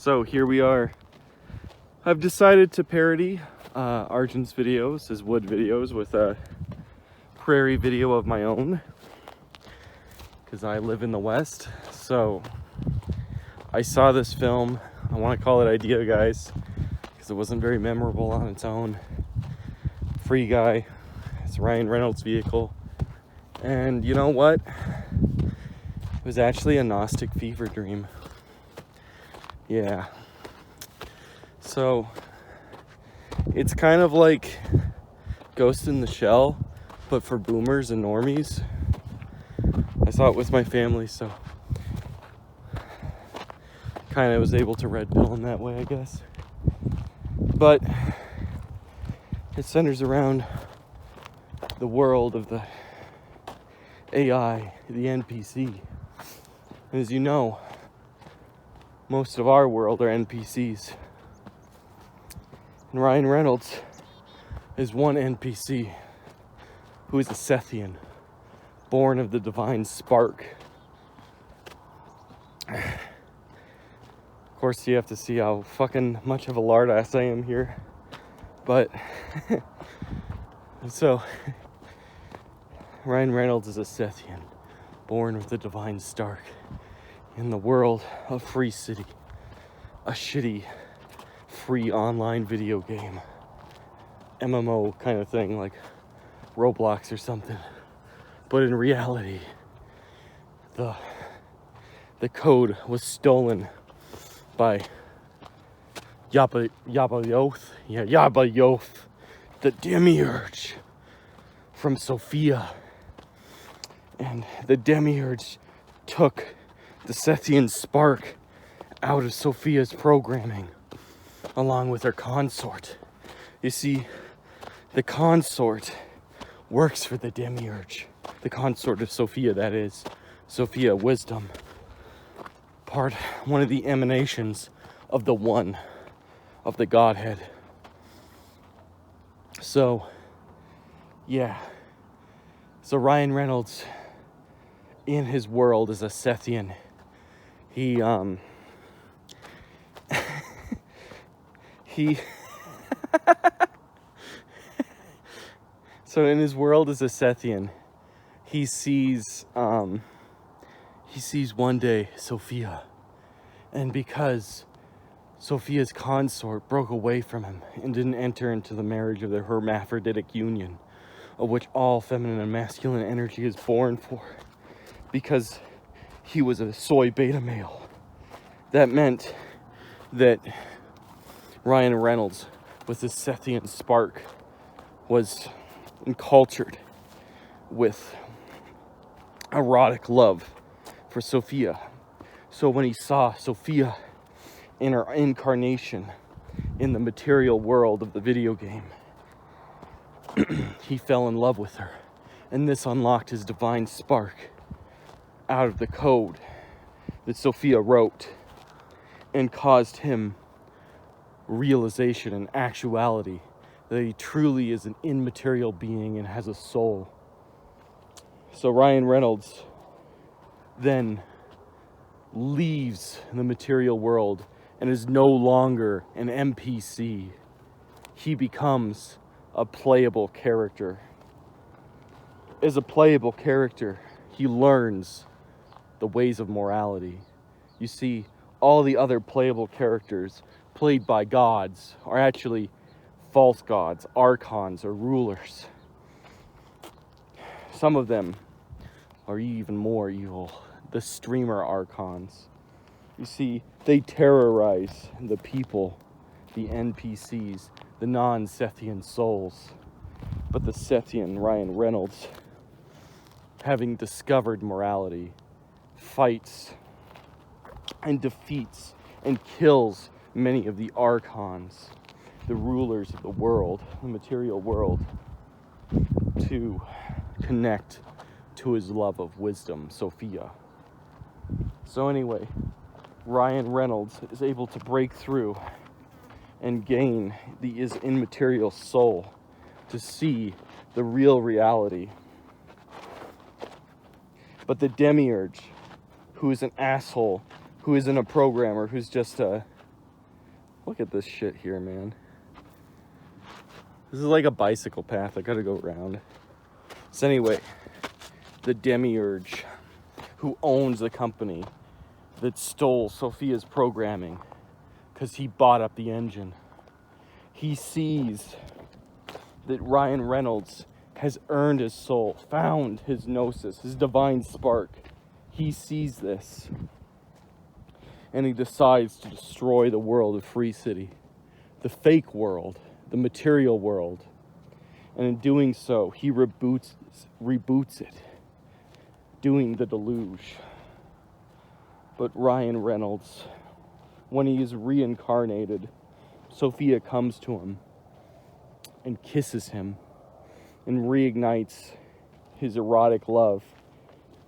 So here we are. I've decided to parody Argent's videos, his wood videos, with a Prairie video of my own, because I live in the West. So I saw this film. I want to call it Idea Guys because it wasn't very memorable on its own. Free Guy. It's Ryan Reynolds' vehicle. And you know what? It was actually a Gnostic fever dream. Yeah. So it's kind of like Ghost in the Shell, but for boomers and normies. I saw it with my family, so kind of was able to red pill in that way, I guess. But it centers around the world of the AI, the NPC. And as you know, most of our world are NPCs. And Ryan Reynolds is one NPC who is a Sethian, born of the divine spark. Of course, you have to see how fucking much of a lard ass I am here. But, so, Ryan Reynolds is a Sethian, born with the divine spark, in the world of Free City, a shitty, free online video game, MMO kind of thing, like Roblox or something. But in reality, the code was stolen by Yabayoth, the demiurge from Sophia. And the demiurge took the Sethian spark out of Sophia's programming, along with her consort. You see, the consort works for the demiurge. The consort of Sophia, that is. Sophia, wisdom. One of the emanations of the one, of the Godhead. So, yeah. So Ryan Reynolds, in his world, is a Sethian. He so in his world as a Sethian, he sees one day Sophia, and because Sophia's consort broke away from him and didn't enter into the marriage of the hermaphroditic union, of which all feminine and masculine energy is born for, because he was a soy beta male. That meant that Ryan Reynolds, with his Sethian spark, was encultured with erotic love for Sophia. So when he saw Sophia in her incarnation in the material world of the video game, he fell in love with her, and this unlocked his divine spark out of the code that Sophia wrote, and caused him realization and actuality that he truly is an immaterial being and has a soul. So Ryan Reynolds then leaves the material world and is no longer an NPC. He becomes a playable character. As a playable character, he learns the ways of morality. You see, all the other playable characters played by gods are actually false gods, archons, or rulers. Some of them are even more evil. The streamer archons. You see, they terrorize the people, the NPCs, the non-Sethian souls. But the Sethian Ryan Reynolds, having discovered morality, fights and defeats and kills many of the archons, the rulers of the world, the material world, to connect to his love of wisdom, Sophia. So anyway, Ryan Reynolds is able to break through and gain his immaterial soul to see the real reality. But the demiurge, who is an asshole, who isn't a programmer, who's just a Look at this shit here, man. This is like a bicycle path. I gotta go around. So anyway, the demiurge who owns the company that stole Sophia's programming because he bought up the engine. He sees that Ryan Reynolds has earned his soul, found his gnosis, his divine spark. He sees this. And he decides to destroy the world of Free City, the fake world, the material world. And in doing so, he reboots it, doing the deluge. But Ryan Reynolds, when he is reincarnated, Sophia comes to him and kisses him and reignites his erotic love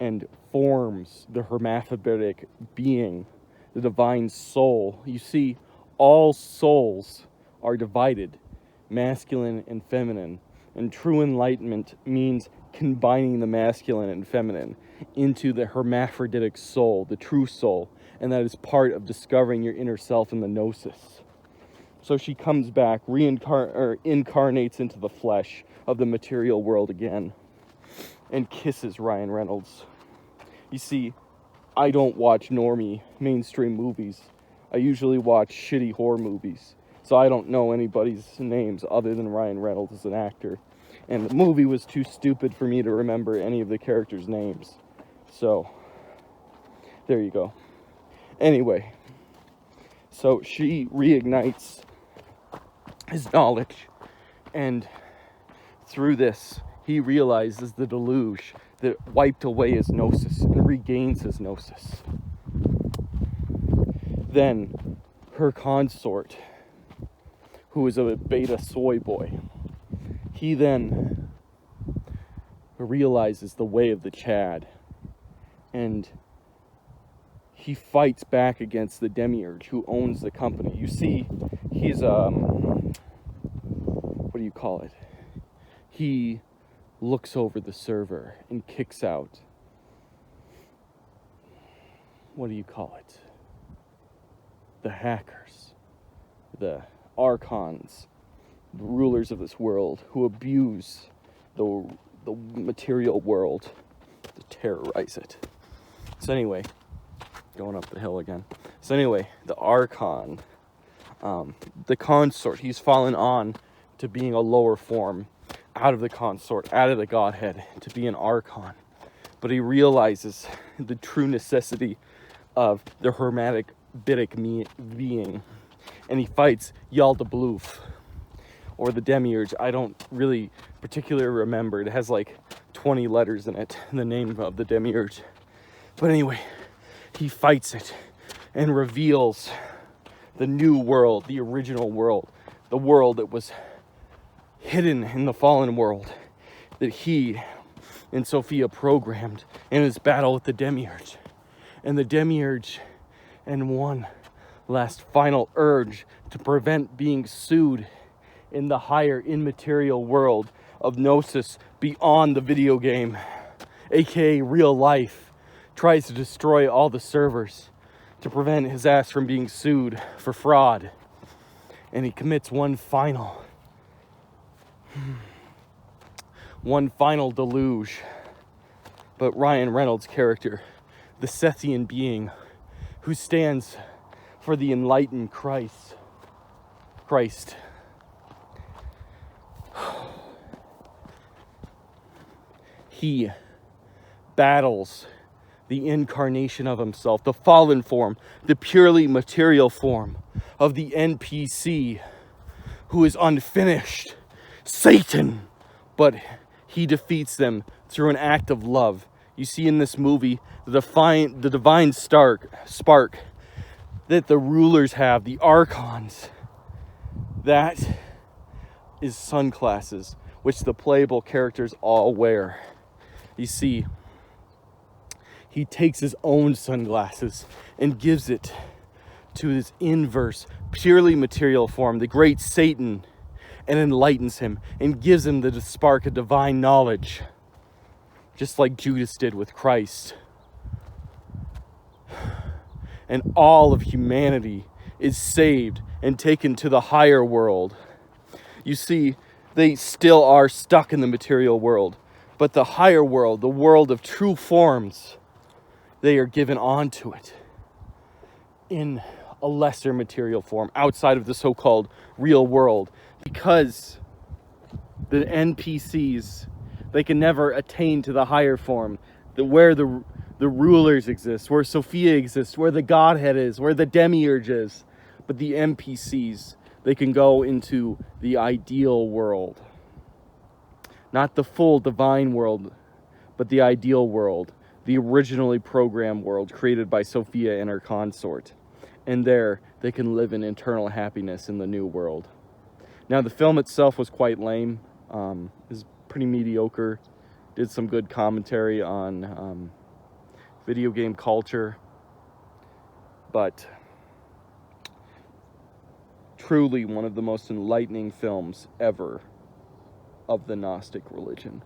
and forms the hermaphroditic being, the divine soul. You see, all souls are divided, masculine and feminine, and true enlightenment means combining the masculine and feminine into the hermaphroditic soul, the true soul, and that is part of discovering your inner self in the gnosis. So she comes back, incarnates into the flesh of the material world again, and kisses Ryan Reynolds. You see, I don't watch normie mainstream movies. I usually watch shitty horror movies. So I don't know anybody's names other than Ryan Reynolds as an actor. And the movie was too stupid for me to remember any of the characters' names. So, there you go. Anyway, so she reignites his knowledge, and through this, he realizes the deluge that wiped away his gnosis and regains his gnosis. Then, her consort, who is a beta soy boy, he then realizes the way of the Chad, and he fights back against the demiurge who owns the company. You see, he's what do you call it? He looks over the server and kicks out, what do you call it? The hackers, the archons, the rulers of this world who abuse the material world to terrorize it. So anyway, going up the hill again. So anyway, the archon, the consort, he's fallen on to being a lower form, out of the consort, out of the godhead, to be an archon. But he realizes the true necessity of the hermetic being, and he fights Yaldabaoth, or the demiurge. I don't really particularly remember. It has like 20 letters in it, the name of the demiurge. But anyway, he fights it and reveals the new world, the original world, the world that was hidden in the fallen world, that he and Sophia programmed in his battle with the demiurge. And the demiurge, and one last final urge to prevent being sued in the higher immaterial world of gnosis beyond the video game, aka real life, tries to destroy all the servers to prevent his ass from being sued for fraud. And he commits one final deluge. But Ryan Reynolds' character, the Sethian being who stands for the enlightened Christ, he battles the incarnation of himself, the fallen form, the purely material form of the NPC who is unfinished, Satan, but he defeats them through an act of love. You see in this movie the divine spark that the rulers have, the archons. That is sunglasses, which the playable characters all wear. You see, he takes his own sunglasses and gives it to his inverse, purely material form, the great Satan, and enlightens him and gives him the spark of divine knowledge, just like Judas did with Christ. And all of humanity is saved and taken to the higher world. You see, they still are stuck in the material world, but the higher world, the world of true forms, they are given onto it in a lesser material form outside of the so-called real world, because the NPCs, they can never attain to the higher form, where the rulers exist, where Sophia exists, where the Godhead is, where the Demiurge is. But the NPCs, they can go into the ideal world. Not the full divine world, but the ideal world, the originally programmed world created by Sophia and her consort. And there, they can live in eternal happiness in the new world. Now, the film itself was quite lame. It was pretty mediocre. Did some good commentary on video game culture. But truly one of the most enlightening films ever of the Gnostic religion.